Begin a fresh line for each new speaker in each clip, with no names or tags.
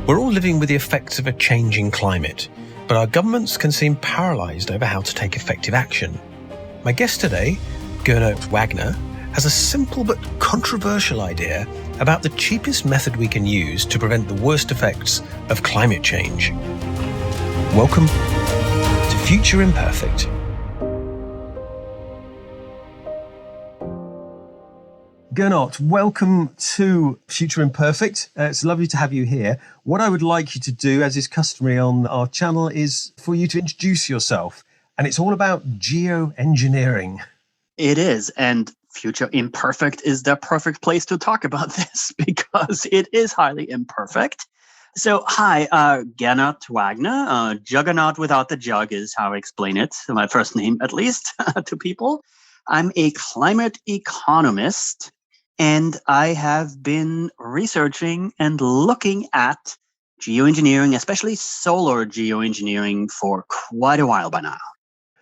We're all living with the effects of a changing climate, but our governments can seem paralysed over how to take effective action. My guest today, Gernot Wagner, has a simple but controversial idea about the cheapest method we can use to prevent the worst effects of climate change. Welcome to Future Imperfect. Gernot, welcome to Future Imperfect. It's lovely to have you here. What I would like you to do, as is customary on our channel, is for you to introduce yourself. And it's all about geo-engineering.
It is. And Future Imperfect is the perfect place to talk about this because it is highly imperfect. So, hi, Gernot Wagner. Juggernaut without the jug is how I explain it, my first name at least, to people. I'm a climate economist. And I have been researching and looking at geoengineering, especially solar geoengineering, for quite a while by now.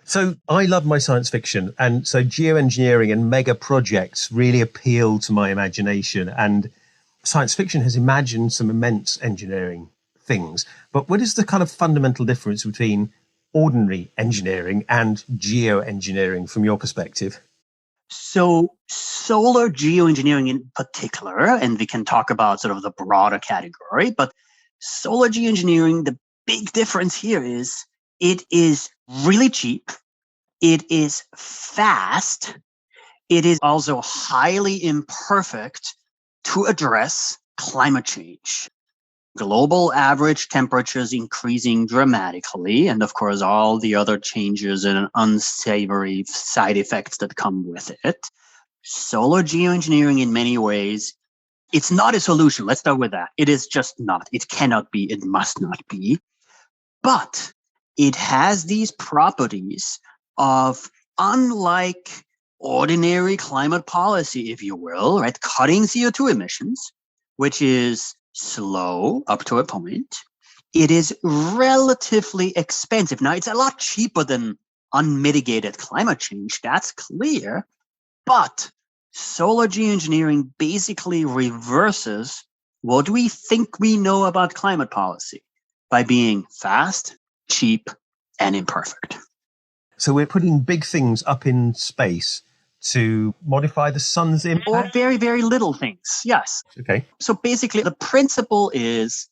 So I love my science fiction. And so geoengineering and mega projects really appeal to my imagination. And science fiction has imagined some immense engineering things. But what is the kind of fundamental difference between ordinary engineering and geoengineering from your perspective?
So solar geoengineering in particular, and we can talk about sort of the broader category, but solar geoengineering, the big difference here is it is really cheap, it is fast, it is also highly imperfect to address climate change. Global average temperatures increasing dramatically, and of course, all the other changes and unsavory side effects that come with it. Solar geoengineering, in many ways, it's not a solution. Let's start with that. It is just not. It cannot be. It must not be. But it has these properties of, unlike ordinary climate policy, if you will, right, cutting CO2 emissions, which is slow up to a point. It is relatively expensive. Now, it's a lot cheaper than unmitigated climate change. That's clear. But solar geoengineering basically reverses what we think we know about climate policy by being fast, cheap, and imperfect.
So we're putting big things up in space to modify the sun's impact?
Or very, very little things, yes.
Okay.
So basically, the principle is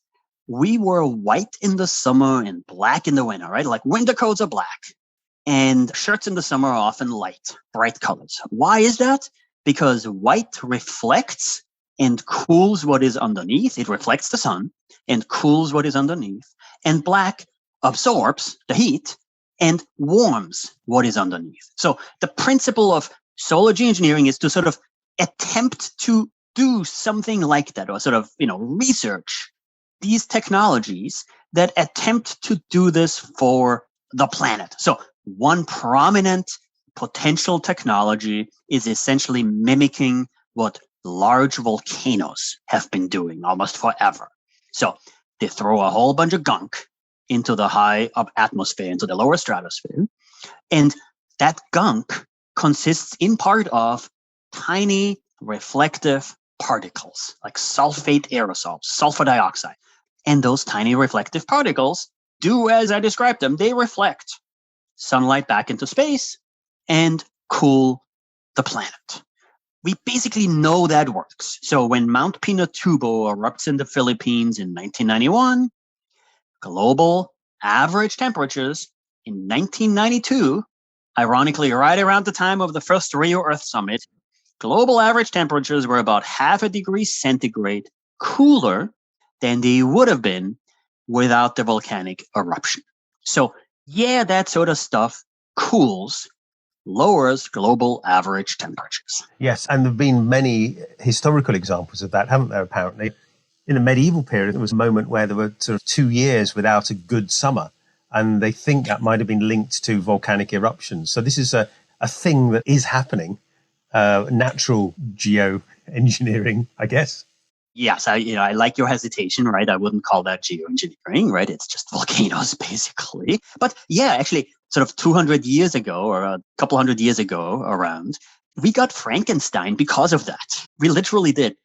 we wear white in the summer and black in the winter, right? Like winter coats are black and shirts in the summer are often light, bright colors. Why is that? Because white reflects and cools what is underneath. It reflects the sun and cools what is underneath. And black absorbs the heat and warms what is underneath. So the principle of solar geoengineering is to sort of attempt to do something like that, or sort of, research these technologies that attempt to do this for the planet. So one prominent potential technology is essentially mimicking what large volcanoes have been doing almost forever. So they throw a whole bunch of gunk into the high up atmosphere, into the lower stratosphere, and that gunk consists in part of tiny reflective particles like sulfate aerosols, sulfur dioxide. And those tiny reflective particles do as I described them. They reflect sunlight back into space and cool the planet. We basically know that works. So when Mount Pinatubo erupts in the Philippines in 1991, global average temperatures in 1992, ironically, right around the time of the first Rio Earth Summit, global average temperatures were about 0.5 degrees centigrade cooler than they would have been without the volcanic eruption. So, yeah, that sort of stuff cools, lowers global average temperatures.
Yes, and there have been many historical examples of that, haven't there, apparently? In the medieval period, there was a moment where there were sort of 2 years without a good summer. And they think that might have been linked to volcanic eruptions. So this is a thing that is happening, natural geoengineering, I guess.
Yes, I like your hesitation, right? I wouldn't call that geoengineering, right? It's just volcanoes, basically. But yeah, actually, sort of 200 years ago or a couple hundred years ago around, we got Frankenstein because of that. We literally did.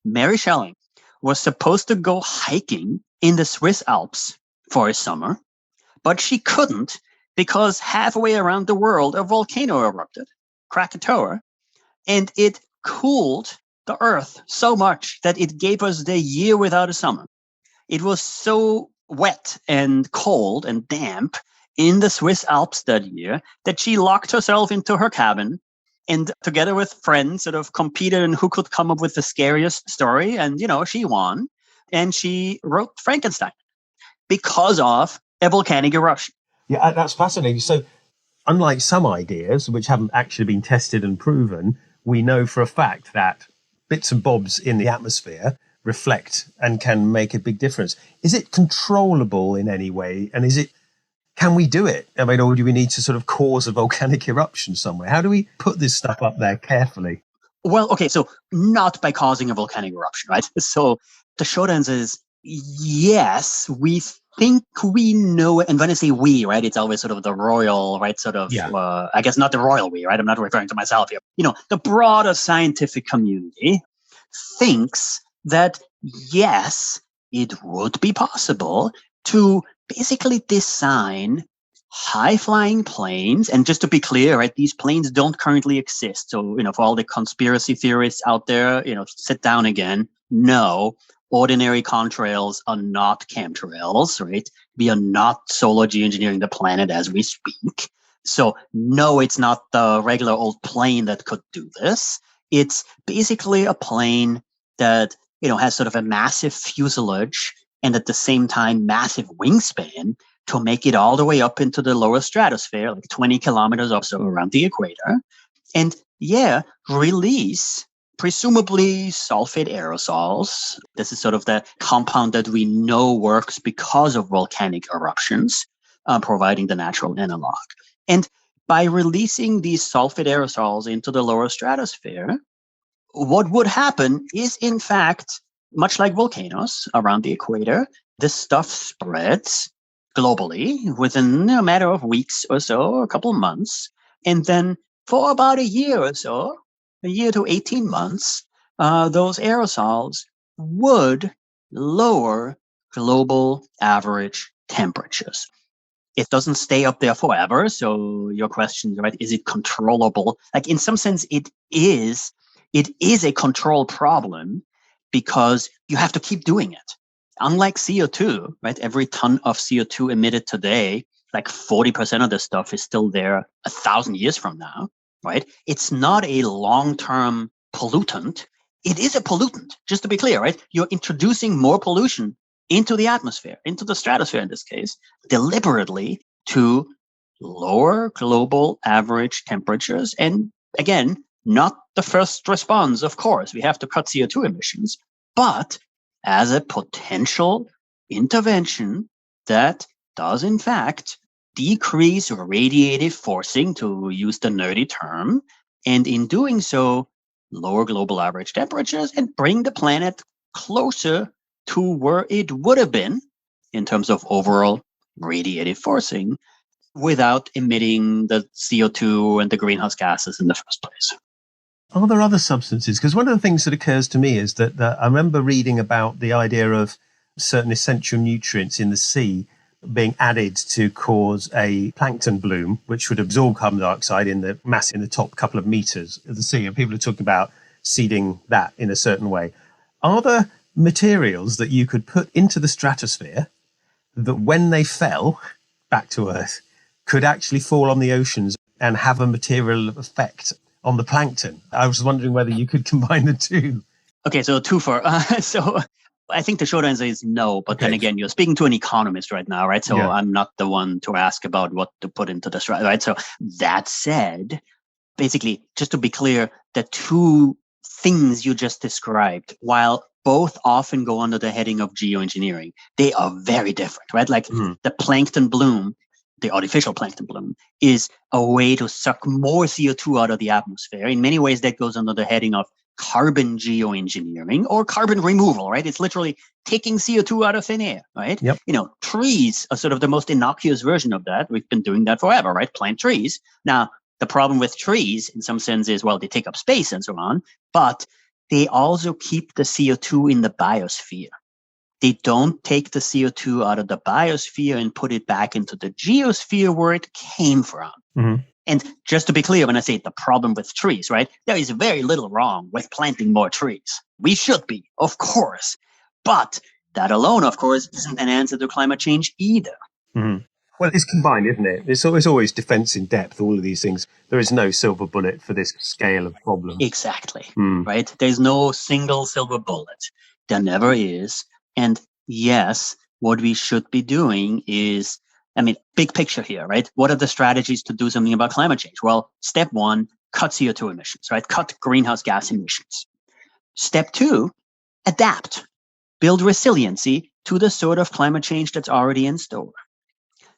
Mary Shelley was supposed to go hiking in the Swiss Alps for a summer, but she couldn't because halfway around the world, a volcano erupted, Krakatoa, and it cooled the earth so much that it gave us the year without a summer. It was so wet and cold and damp in the Swiss Alps that year that she locked herself into her cabin and together with friends sort of competed in who could come up with the scariest story. And, she won. And she wrote Frankenstein because of a volcanic eruption.
Yeah, that's fascinating. So unlike some ideas which haven't actually been tested and proven, we know for a fact that bits and bobs in the atmosphere reflect and can make a big difference. Is it controllable in any way? And can we do it? I mean, or do we need to sort of cause a volcanic eruption somewhere? How do we put this stuff up there carefully?
Well, okay, so not by causing a volcanic eruption, right? So the short answer is yes, we think we know it. And when I say we, right, it's always sort of the royal, right, sort of, I guess not the royal we, right? I'm not referring to myself here. The broader scientific community thinks that, yes, it would be possible to basically design high-flying planes. And just to be clear, right, these planes don't currently exist. So, for all the conspiracy theorists out there, sit down again. No, ordinary contrails are not chemtrails, right? We are not solar geoengineering the planet as we speak. So, no, it's not the regular old plane that could do this. It's basically a plane that, has sort of a massive fuselage and at the same time massive wingspan to make it all the way up into the lower stratosphere, like 20 kilometers or so around the equator. And release presumably sulfate aerosols. This is sort of the compound that we know works because of volcanic eruptions, providing the natural analog. And by releasing these sulfate aerosols into the lower stratosphere, what would happen is, in fact, much like volcanoes around the equator, this stuff spreads globally within a matter of weeks or so, a couple of months. And then for about a year or so, a year to 18 months, those aerosols would lower global average temperatures. It doesn't stay up there forever. So your question, right, is it controllable? Like in some sense, it is a control problem because you have to keep doing it. Unlike CO2, right, every ton of CO2 emitted today, like 40% of the stuff is still there 1,000 years from now, right? It's not a long-term pollutant. It is a pollutant, just to be clear, right? You're introducing more pollution into the atmosphere, into the stratosphere in this case, deliberately to lower global average temperatures. And again, not the first response, of course. We have to cut CO2 emissions, but as a potential intervention that does, in fact, decrease radiative forcing, to use the nerdy term, and in doing so, lower global average temperatures and bring the planet closer to where it would have been in terms of overall radiative forcing without emitting the CO2 and the greenhouse gases in the first place.
Are there other substances? Because one of the things that occurs to me is that I remember reading about the idea of certain essential nutrients in the sea being added to cause a plankton bloom, which would absorb carbon dioxide in the mass in the top couple of meters of the sea. And people are talking about seeding that in a certain way. Are there materials that you could put into the stratosphere that when they fell back to Earth could actually fall on the oceans and have a material effect on the plankton? I was wondering whether you could combine the two.
Okay, so so I think the short answer is no, but then again, you're speaking to an economist right now, right? So I'm not the one to ask about what to put into the strategy, right? So that said, basically, just to be clear, the two things you just described, while both often go under the heading of geoengineering, they are very different, right? Like the plankton bloom, the artificial plankton bloom, is a way to suck more CO2 out of the atmosphere. In many ways, that goes under the heading of carbon geoengineering or carbon removal, right? It's literally taking CO2 out of thin air, right?
Yep.
Trees are sort of the most innocuous version of that. We've been doing that forever, right? Plant trees. Now, the problem with trees in some sense is, well, they take up space and so on, but they also keep the CO2 in the biosphere. They don't take the CO2 out of the biosphere and put it back into the geosphere where it came from.
Mm-hmm.
And just to be clear, when I say the problem with trees, right, there is very little wrong with planting more trees. We should be, of course. But that alone, of course, isn't an answer to climate change either.
Mm-hmm. Well, it's combined, isn't it? It's always defense in depth, all of these things. There is no silver bullet for this scale of problem.
Exactly, right? There's no single silver bullet. There never is. And yes, what we should be doing is, big picture here, right? What are the strategies to do something about climate change? Well, step one, cut CO2 emissions, right? Cut greenhouse gas emissions. Step two, adapt, build resiliency to the sort of climate change that's already in store.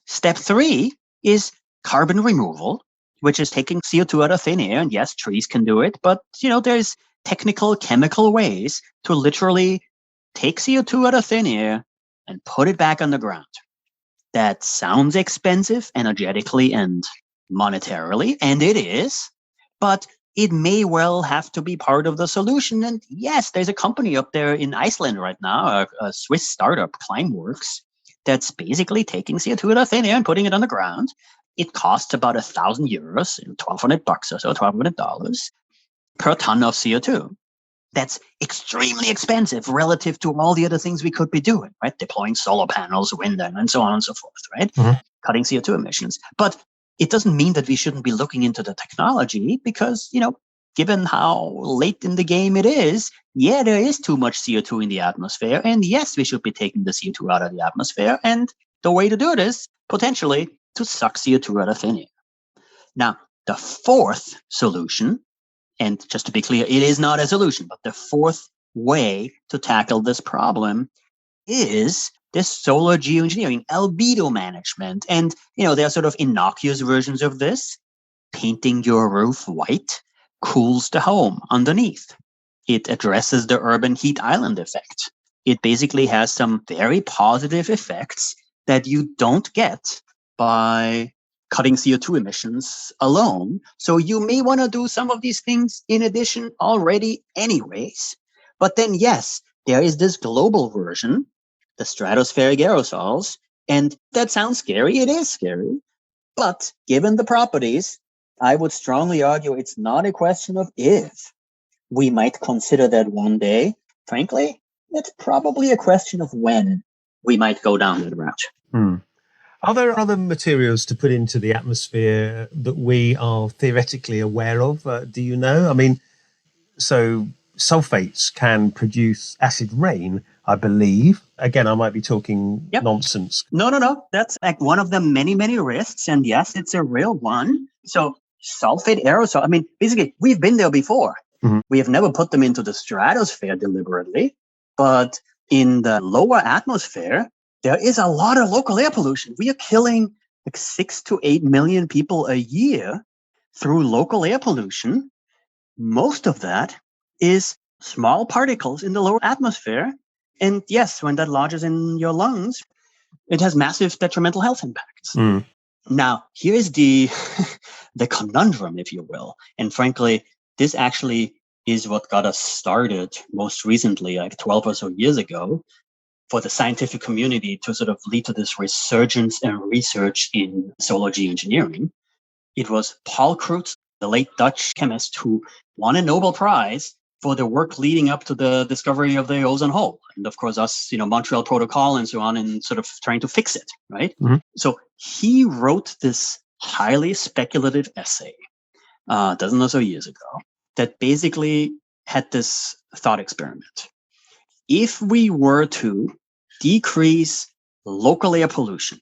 Step three is carbon removal, which is taking CO2 out of thin air. And yes, trees can do it, but there's technical chemical ways to literally take CO2 out of thin air and put it back on the ground. That sounds expensive energetically and monetarily, and it is, but it may well have to be part of the solution. And yes, there's a company up there in Iceland right now, a Swiss startup, Climeworks, that's basically taking CO2 out of thin air and putting it on the ground. It costs about 1,000 euros, $1,200 or so, $1,200 per ton of CO2. That's extremely expensive relative to all the other things we could be doing, right? Deploying solar panels, wind, and so on and so forth, right? Mm-hmm. Cutting CO2 emissions. But it doesn't mean that we shouldn't be looking into the technology because, given how late in the game it is, there is too much CO2 in the atmosphere. And yes, we should be taking the CO2 out of the atmosphere. And the way to do it is potentially to suck CO2 out of thin air. Now, the fourth solution, and just to be clear, it is not a solution, but the fourth way to tackle this problem is this solar geoengineering, albedo management. And, there are sort of innocuous versions of this. Painting your roof white cools the home underneath. It addresses the urban heat island effect. It basically has some very positive effects that you don't get by cutting CO2 emissions alone. So you may want to do some of these things in addition already anyways. But then, yes, there is this global version, the stratospheric aerosols. And that sounds scary. It is scary. But given the properties, I would strongly argue it's not a question of if. We might consider that one day. Frankly, it's probably a question of when we might go down that route.
Are there other materials to put into the atmosphere that we are theoretically aware of? Do you know? So sulfates can produce acid rain, I believe. Again, I might be talking nonsense.
No. That's like one of the many, many risks. And yes, it's a real one. So sulfate aerosol, basically, we've been there before. Mm-hmm. We have never put them into the stratosphere deliberately. But in the lower atmosphere, there is a lot of local air pollution. We are killing like 6 to 8 million people a year through local air pollution. Most of that is small particles in the lower atmosphere. And yes, when that lodges in your lungs, it has massive detrimental health impacts. Now, here's the conundrum, if you will. And frankly, this actually is what got us started most recently, like 12 or so years ago, for the scientific community to sort of lead to this resurgence and research in solar geoengineering. It was Paul Crutzen, the late Dutch chemist who won a Nobel Prize for the work leading up to the discovery of the ozone hole. And of course, us, Montreal Protocol and so on, and sort of trying to fix it, right? Mm-hmm. So he wrote this highly speculative essay a dozen or so years ago that basically had this thought experiment. If we were to decrease local air pollution,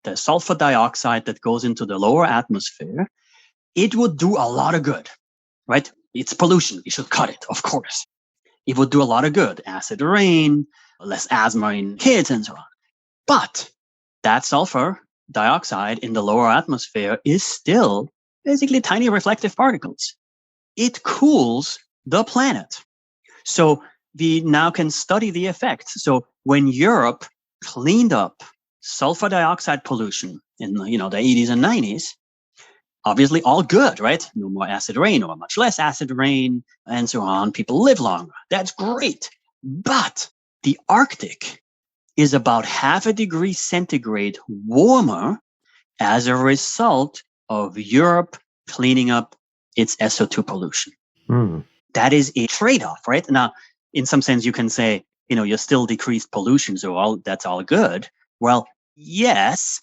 the sulfur dioxide that goes into the lower atmosphere, it would do a lot of good, right? It's pollution. We should cut it, of course. It would do a lot of good. Acid rain, less asthma in kids, and so on. But that sulfur dioxide in the lower atmosphere is still basically tiny reflective particles. It cools the planet. So we now can study the effects. So when Europe cleaned up sulfur dioxide pollution in the 80s and 90s, obviously all good, right? No more acid rain or much less acid rain and so on. People live longer. That's great. But the Arctic is about 0.5 degree centigrade warmer as a result of Europe cleaning up its SO2 pollution. That is a trade-off, right? Now, in some sense, you can say, you still decreased pollution, so that's all good. Well, yes,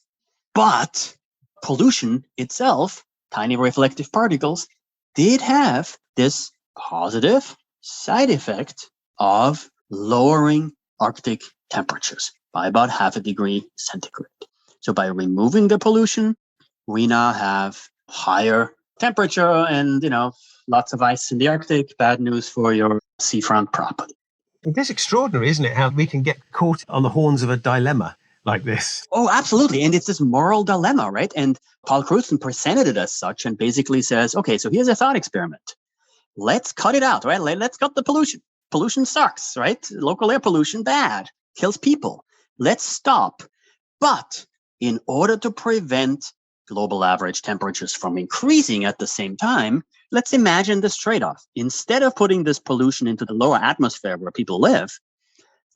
but pollution itself, tiny reflective particles, did have this positive side effect of lowering Arctic temperatures by about 0.5 degree centigrade. So by removing the pollution, we now have higher temperature and, lots of ice in the Arctic. Bad news for your seafront property.
It is extraordinary, isn't it, how we can get caught on the horns of a dilemma like this?
Oh, absolutely. And it's this moral dilemma, right? And Paul Crutzen presented it as such and basically says, okay, so here's a thought experiment. Let's cut it out, right? Let's cut the pollution. Pollution sucks, right? Local air pollution, bad, kills people. Let's stop. But in order to prevent global average temperatures from increasing at the same time, let's imagine this trade-off. Instead of putting this pollution into the lower atmosphere where people live,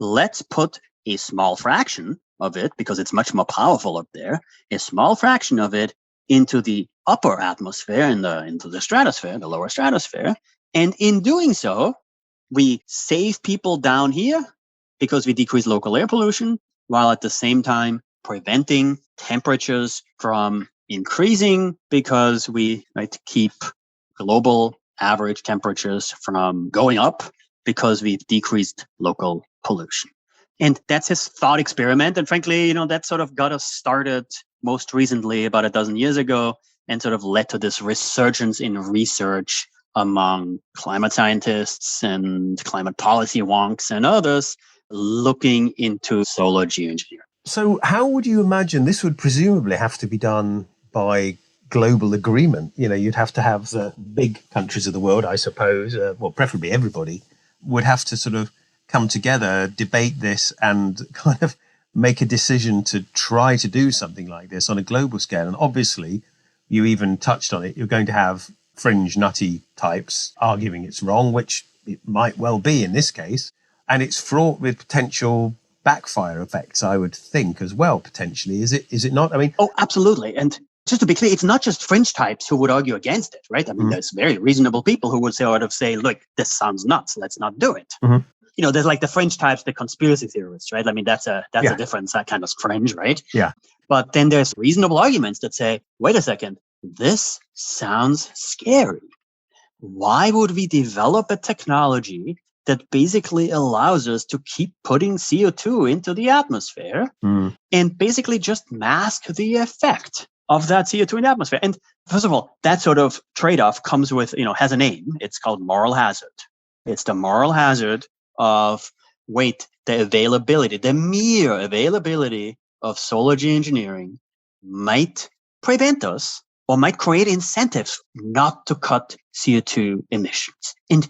let's put a small fraction of it, because it's much more powerful up there, a small fraction of it into the upper atmosphere, into the stratosphere, the lower stratosphere. And in doing so, we save people down here because we decrease local air pollution, while at the same time preventing temperatures from increasing because we keep global average temperatures from going up because we've decreased local pollution. And that's his thought experiment. And frankly, that sort of got us started most recently about a dozen years ago and sort of led to this resurgence in research among climate scientists and climate policy wonks and others looking into solar geoengineering.
So how would you imagine this would presumably have to be done by global agreement? You'd have to have the big countries of the world, I suppose, preferably everybody, would have to sort of come together, debate this and kind of make a decision to try to do something like this on a global scale. And obviously, you even touched on it, you're going to have fringe nutty types arguing it's wrong, which it might well be in this case. And it's fraught with potential backfire effects, I would think, as well, potentially. Is it not? I mean...
Oh, absolutely. And just to be clear, it's not just fringe types who would argue against it, right? I mean, there's very reasonable people who would say, look, this sounds nuts, let's not do it. There's like the fringe types, the conspiracy theorists, right? I mean, that's a different kind of fringe, right?
Yeah.
But then there's reasonable arguments that say, wait a second, this sounds scary. Why would we develop a technology that basically allows us to keep putting CO2 into the atmosphere and basically just mask the effect of that CO2 in the atmosphere? And first of all, that sort of trade-off comes with, has a name. It's called moral hazard. It's the moral hazard of, the mere availability of solar geoengineering might prevent us or might create incentives not to cut CO2 emissions. And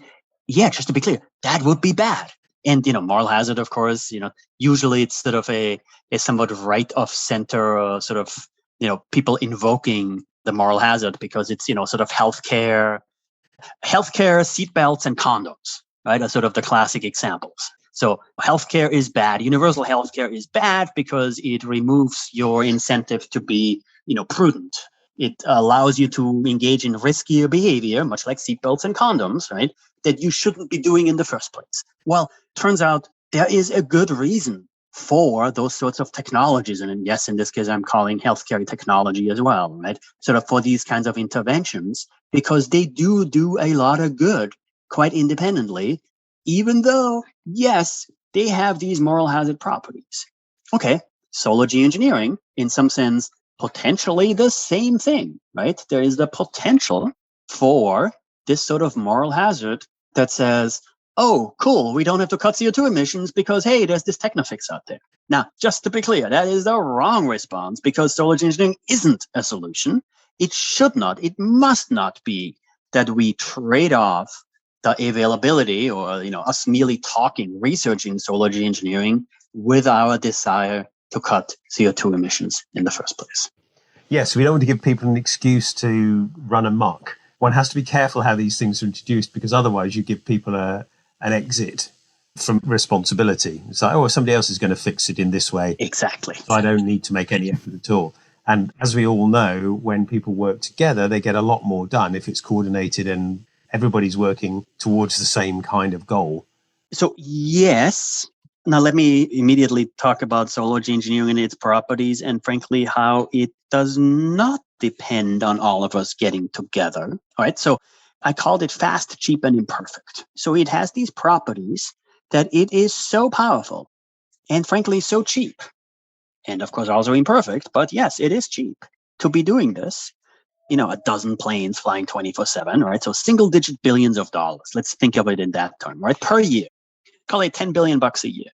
yeah, just to be clear, that would be bad. And, moral hazard, of course, usually it's sort of a somewhat right of center sort of, people invoking the moral hazard because it's, sort of healthcare, seatbelts and condoms, right? Are sort of the classic examples. So healthcare is bad. Universal healthcare is bad because it removes your incentive to be, prudent. It allows you to engage in riskier behavior, much like seatbelts and condoms, right? That you shouldn't be doing in the first place. Well, turns out there is a good reason for those sorts of technologies. And yes, in this case, I'm calling healthcare technology as well, right? Sort of for these kinds of interventions, because they do a lot of good quite independently, even though, yes, they have these moral hazard properties. Okay, solar geoengineering, in some sense, potentially the same thing, right? There is the potential for this sort of moral hazard that says, oh, cool, we don't have to cut CO2 emissions because, hey, there's this technofix out there. Now, just to be clear, that is the wrong response because solar geoengineering isn't a solution. It should not, it must not be that we trade off the availability or, us merely talking, researching solar geoengineering with our desire to cut CO2 emissions in the first place.
Yes, we don't want to give people an excuse to run amok. One has to be careful how these things are introduced because otherwise you give people an exit
from responsibility. It's like, oh, somebody else is going to fix it in this way.
Exactly.
So I don't need to make any effort at all. And as we all know, when people work together, they get a lot more done if it's coordinated and everybody's working towards the same kind of goal.
So yes. Now let me immediately talk about solar geoengineering and its properties, and frankly, how it does not depend on all of us getting together. All right. So I called it fast, cheap, and imperfect. So it has these properties that it is so powerful and frankly so cheap. And of course, also imperfect, but yes, it is cheap to be doing this. A dozen planes flying 24/7, right? So single digit billions of dollars. Let's think of it in that term, right? Per year, call it $10 billion a year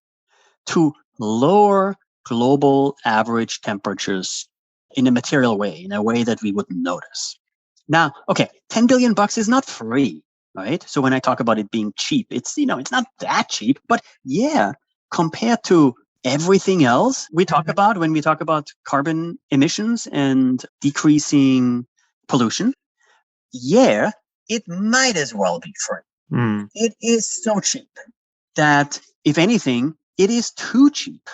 to lower global average temperatures in a material way, in a way that we wouldn't notice. Now, okay, $10 billion is not free, right? So when I talk about it being cheap, it's not that cheap, but yeah, compared to everything else we talk about when we talk about carbon emissions and decreasing pollution, yeah, it might as well be free. It is so cheap that, if anything, it is too cheap.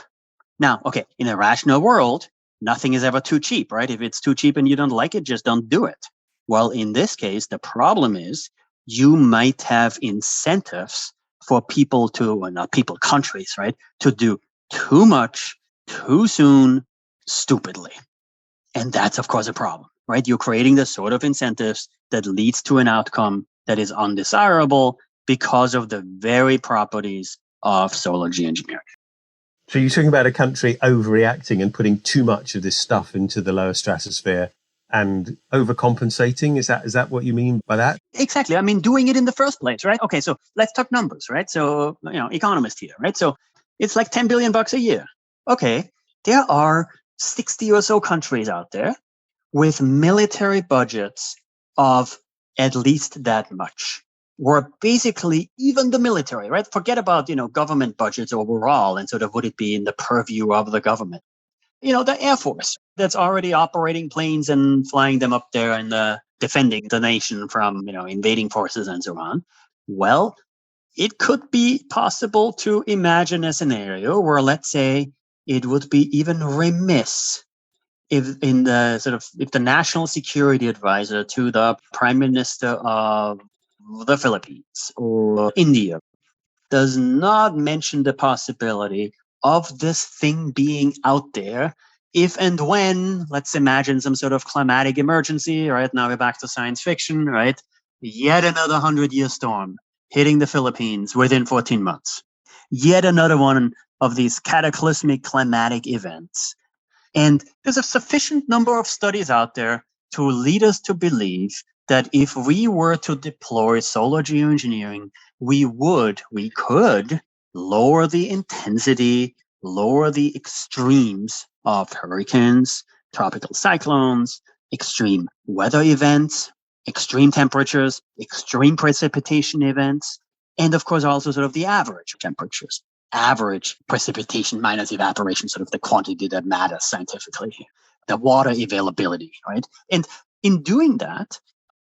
Now, okay, in a rational world, nothing is ever too cheap, right? If it's too cheap and you don't like it, just don't do it. Well, in this case, the problem is you might have incentives for people countries, right, to do too much, too soon, stupidly. And that's, of course, a problem, right? You're creating the sort of incentives that leads to an outcome that is undesirable because of the very properties of solar geoengineering.
So you're talking about a country overreacting and putting too much of this stuff into the lower stratosphere and overcompensating? Is that what you mean by that?
Exactly. I mean, doing it in the first place, right? Okay, so let's talk numbers, right? So, economist here, right? So it's like $10 billion a year. Okay, there are 60 or so countries out there with military budgets of at least that much. Where basically even the military, right? Forget about, government budgets overall and sort of would it be in the purview of the government. The Air Force that's already operating planes and flying them up there and defending the nation from, invading forces and so on. Well, it could be possible to imagine a scenario where, let's say, it would be even remiss if the national security advisor to the prime minister of the Philippines or India does not mention the possibility of this thing being out there if and when, let's imagine some sort of climatic emergency, right? Now we're back to science fiction, right? Yet another 100-year storm hitting the Philippines within 14 months. Yet another one of these cataclysmic climatic events. And there's a sufficient number of studies out there to lead us to believe that if we were to deploy solar geoengineering, we could lower the intensity, lower the extremes of hurricanes, tropical cyclones, extreme weather events, extreme temperatures, extreme precipitation events, and of course also sort of the average temperatures. Average precipitation minus evaporation, sort of the quantity that matters scientifically, the water availability, right? And in doing that,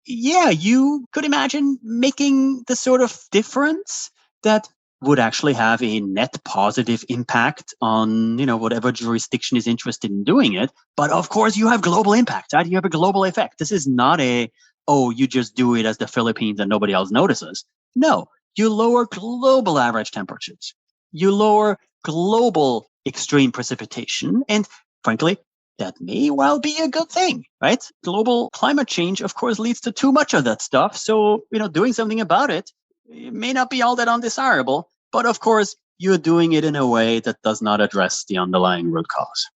yeah, you could imagine making the sort of difference that would actually have a net positive impact on, whatever jurisdiction is interested in doing it. But of course, you have global impact, right? You have a global effect. This is not you just do it as the Philippines and nobody else notices. No, you lower global average temperatures. You lower global extreme precipitation. And frankly, that may well be a good thing, right? Global climate change, of course, leads to too much of that stuff. So, doing something about it may not be all that undesirable. But of course, you're doing it in a way that does not address the underlying root cause.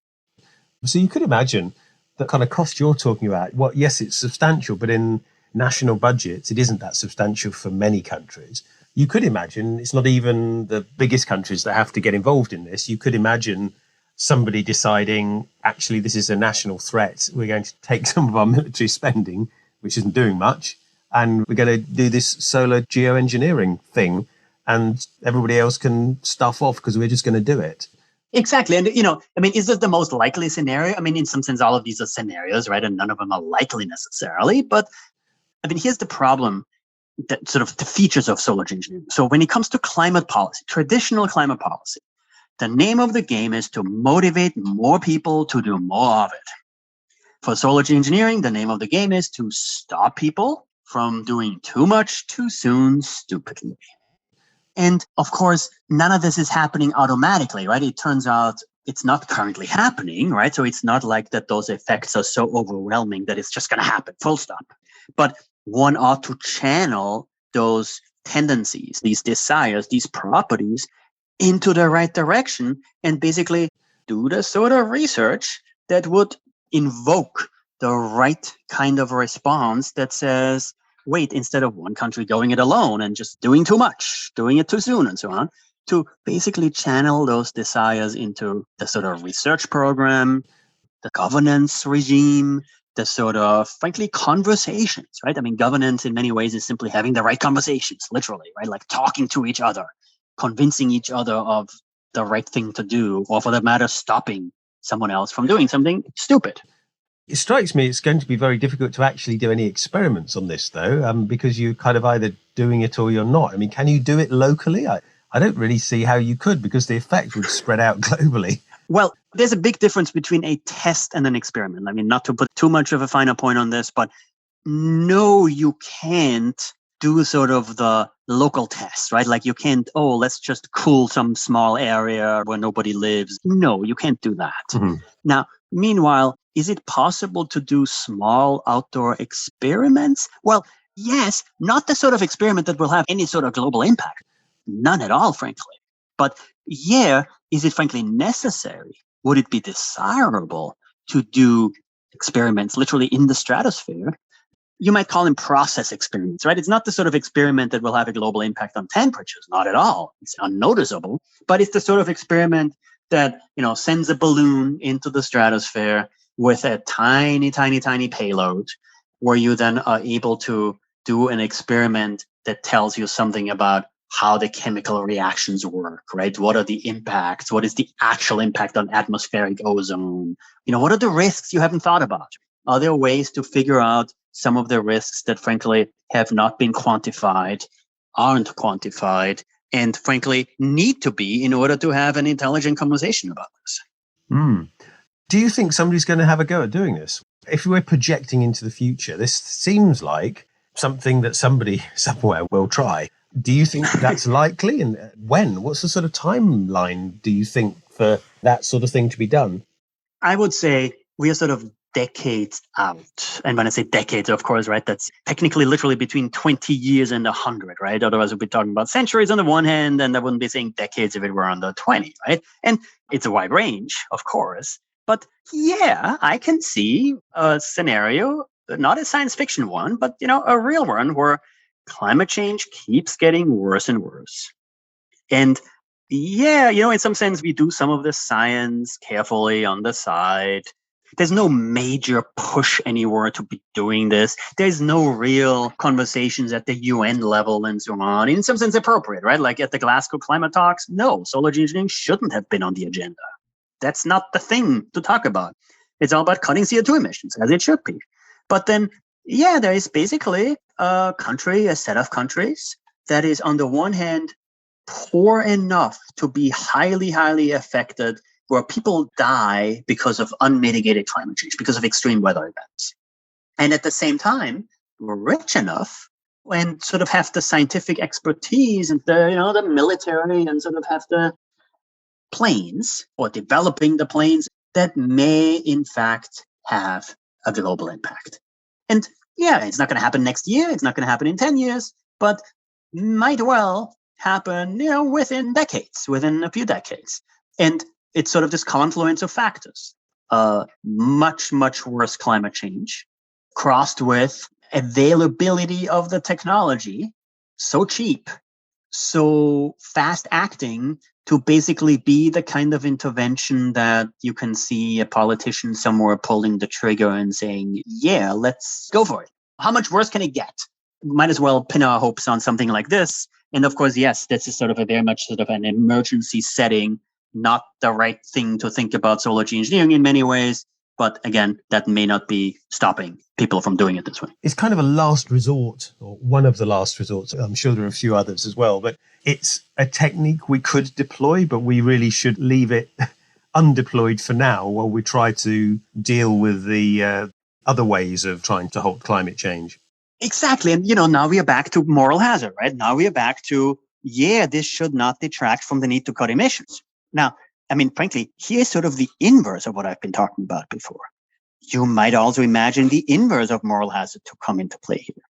So you could imagine the kind of cost you're talking about. Yes, it's substantial, but in national budgets, it isn't that substantial for many countries. You could imagine it's not even the biggest countries that have to get involved in this. You could imagine somebody deciding, actually, this is a national threat. We're going to take some of our military spending, which isn't doing much, and we're going to do this solar geoengineering thing, and everybody else can stuff off because we're just going to do it.
Exactly. And, is this the most likely scenario? In some sense, all of these are scenarios, right? And none of them are likely necessarily. But, here's the problem. sort of the features of solar geoengineering. So when it comes to climate policy, traditional climate policy, the name of the game is to motivate more people to do more of it. For solar geoengineering, the name of the game is to stop people from doing too much too soon stupidly. And of course, none of this is happening automatically, right? It turns out it's not currently happening, right? So it's not like that those effects are so overwhelming that it's just going to happen, full stop. But one ought to channel those tendencies, these desires, these properties into the right direction and basically do the sort of research that would invoke the right kind of response that says, wait, instead of one country going it alone and just doing too much, doing it too soon and so on, to basically channel those desires into the sort of research program, the governance regime, the sort of, frankly, conversations, right? I mean, governance in many ways is simply having the right conversations, literally, right? Like talking to each other, convincing each other of the right thing to do, or for that matter, stopping someone else from doing something stupid.
It strikes me it's going to be very difficult to actually do any experiments on this, though, because you're kind of either doing it or you're not. I mean, can you do it locally? I don't really see how you could, because the effect would spread out globally.
Well, there's a big difference between a test and an experiment. I mean, not to put too much of a finer point on this, but no, you can't do sort of the local test, right? Like you can't, let's just cool some small area where nobody lives. No, you can't do that. Mm-hmm. Now, meanwhile, is it possible to do small outdoor experiments? Well, yes, not the sort of experiment that will have any sort of global impact. None at all, frankly. But yeah, is it frankly necessary? Would it be desirable to do experiments literally in the stratosphere? You might call them process experiments, right? It's not the sort of experiment that will have a global impact on temperatures, not at all. It's unnoticeable, but it's the sort of experiment that, sends a balloon into the stratosphere with a tiny, tiny, tiny payload, where you then are able to do an experiment that tells you something about how the chemical reactions work, right? What are the impacts? What is the actual impact on atmospheric ozone? What are the risks you haven't thought about? Are there ways to figure out some of the risks that, frankly, have not been quantified, aren't quantified, and, frankly, need to be in order to have an intelligent conversation about this?
Do you think somebody's going to have a go at doing this? If we're projecting into the future, this seems like something that somebody somewhere will try. Do you think that's likely? And when? What's the sort of timeline, do you think, for that sort of thing to be done?
I would say we are sort of decades out. And when I say decades, of course, right, that's technically literally between 20 years and 100, right? Otherwise, we'd be talking about centuries on the one hand, and I wouldn't be saying decades if it were under 20, right? And it's a wide range, of course. But yeah, I can see a scenario, not a science fiction one, but, a real one where climate change keeps getting worse and worse. And yeah, in some sense, we do some of this science carefully on the side. There's no major push anywhere to be doing this. There's no real conversations at the UN level and so on. In some sense, appropriate, right? Like at the Glasgow climate talks, no, solar geoengineering shouldn't have been on the agenda. That's not the thing to talk about. It's all about cutting CO2 emissions, as it should be. But then, yeah, there is basically a set of countries that is, on the one hand, poor enough to be highly, highly affected, where people die because of unmitigated climate change, because of extreme weather events. And at the same time, we're rich enough and sort of have the scientific expertise and the military and sort of have the planes, or developing the planes, that may in fact have a global impact. And yeah, it's not going to happen next year. It's not going to happen in 10 years, but might well happen, within a few decades. And it's sort of this confluence of factors. Much, much worse climate change crossed with availability of the technology, so cheap, so fast acting, to basically be the kind of intervention that you can see a politician somewhere pulling the trigger and saying, yeah, let's go for it. How much worse can it get? Might as well pin our hopes on something like this. And of course, yes, this is sort of a very much sort of an emergency setting, not the right thing to think about solar geoengineering in many ways. But again, that may not be stopping people from doing it this way.
It's kind of a last resort, or one of the last resorts. I'm sure there are a few others as well, but it's a technique we could deploy, but we really should leave it undeployed for now while we try to deal with the other ways of trying to halt climate change.
Exactly. And, now we are back to moral hazard, right? Now we are back to, this should not detract from the need to cut emissions. Now, frankly, here's sort of the inverse of what I've been talking about before. You might also imagine the inverse of moral hazard to come into play here,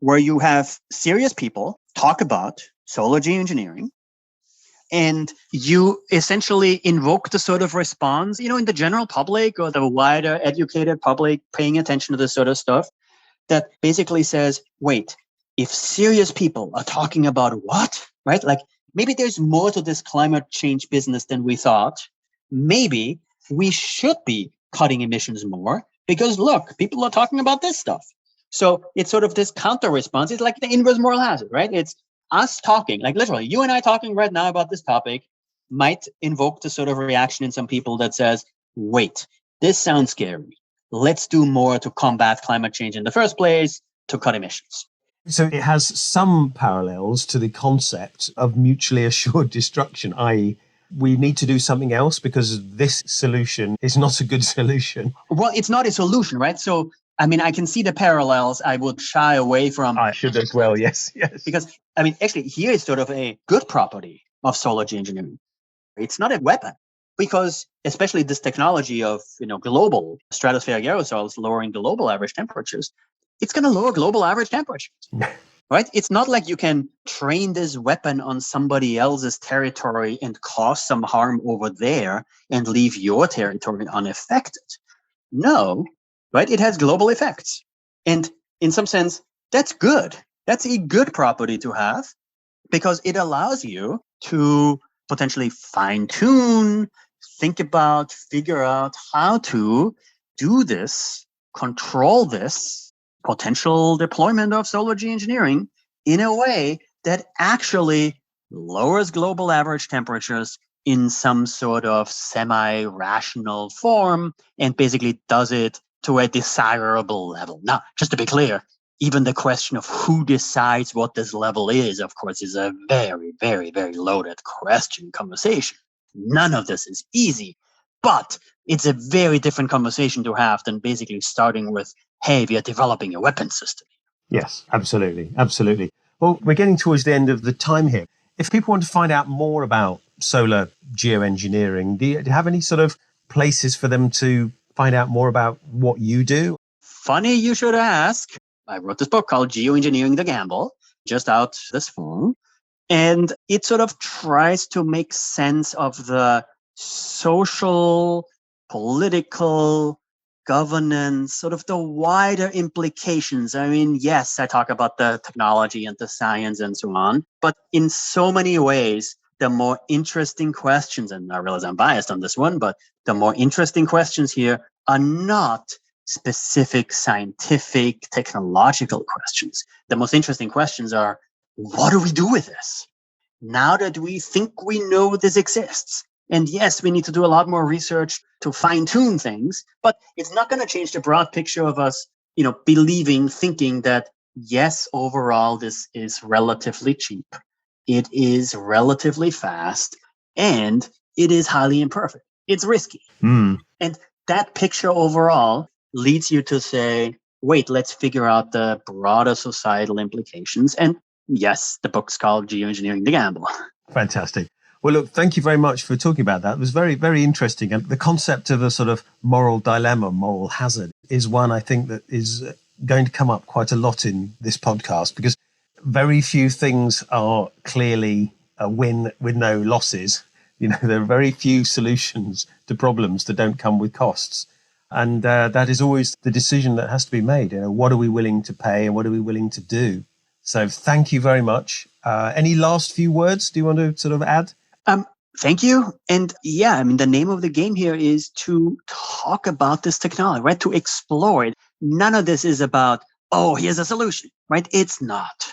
where you have serious people talk about solar geoengineering, and you essentially invoke the sort of response, in the general public or the wider educated public paying attention to this sort of stuff, that basically says, wait, if serious people are talking about what, right? Like maybe there's more to this climate change business than we thought. Maybe we should be cutting emissions more because look, people are talking about this stuff. So it's sort of this counter response. It's like the inverse moral hazard, right? It's us talking, like literally you and I talking right now about this topic might invoke the sort of reaction in some people that says, wait, this sounds scary. Let's do more to combat climate change in the first place, to cut emissions.
So it has some parallels to the concept of mutually assured destruction, i.e., we need to do something else because this solution is not a good solution.
Well, it's not a solution, right? So, I can see the parallels. I would shy away from.
I should as well, yes.
Because, actually, here is sort of a good property of solar geoengineering. It's not a weapon. Because especially this technology of, global stratospheric aerosols lowering global average temperatures, it's going to lower global average temperatures, right? It's not like you can train this weapon on somebody else's territory and cause some harm over there and leave your territory unaffected. No, right? It has global effects. And in some sense, that's good. That's a good property to have because it allows you to potentially fine-tune, think about, figure out how to do this, control this potential deployment of solar geoengineering in a way that actually lowers global average temperatures in some sort of semi-rational form and basically does it to a desirable level. Now, just to be clear, even the question of who decides what this level is, of course, is a very, very, very loaded conversation. None of this is easy, but it's a very different conversation to have than basically starting with, hey, we are developing a weapon system.
Yes, absolutely. Absolutely. Well, we're getting towards the end of the time here. If people want to find out more about solar geoengineering, do you have any sort of places for them to find out more about what you do?
Funny you should ask. I wrote this book called Geo-Engineering the Gamble, just out this fall. And it sort of tries to make sense of the social, political, governance, sort of the wider implications. Yes, I talk about the technology and the science and so on, but in so many ways, the more interesting questions, and I realize I'm biased on this one, but the more interesting questions here are not specific scientific, technological questions. The most interesting questions are, what do we do with this? Now that we think we know this exists. And yes, we need to do a lot more research to fine-tune things, but it's not going to change the broad picture of us, thinking that, yes, overall, this is relatively cheap. It is relatively fast, and it is highly imperfect. It's risky. And that picture overall leads you to say, wait, let's figure out the broader societal implications. And yes, the book's called Geo-Engineering the Gamble.
Fantastic. Well, look, thank you very much for talking about that. It was very, very interesting. And the concept of a sort of moral dilemma, moral hazard, is one I think that is going to come up quite a lot in this podcast because very few things are clearly a win with no losses. There are very few solutions to problems that don't come with costs. And that is always the decision that has to be made. What are we willing to pay and what are we willing to do? So thank you very much. Any last few words do you want to sort of add?
Thank you. And yeah, the name of the game here is to talk about this technology, right? To explore it. None of this is about, oh, here's a solution, right? It's not.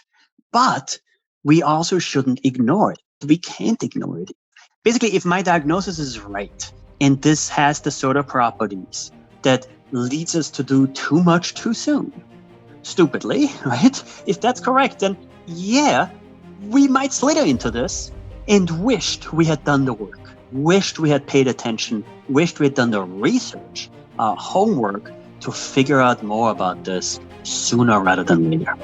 But we also shouldn't ignore it. We can't ignore it. Basically, if my diagnosis is right, and this has the sort of properties, that leads us to do too much too soon. Stupidly, right? If that's correct, then yeah, we might slither into this and wished we had done the work, wished we had paid attention, wished we had done the research, homework to figure out more about this sooner rather than later.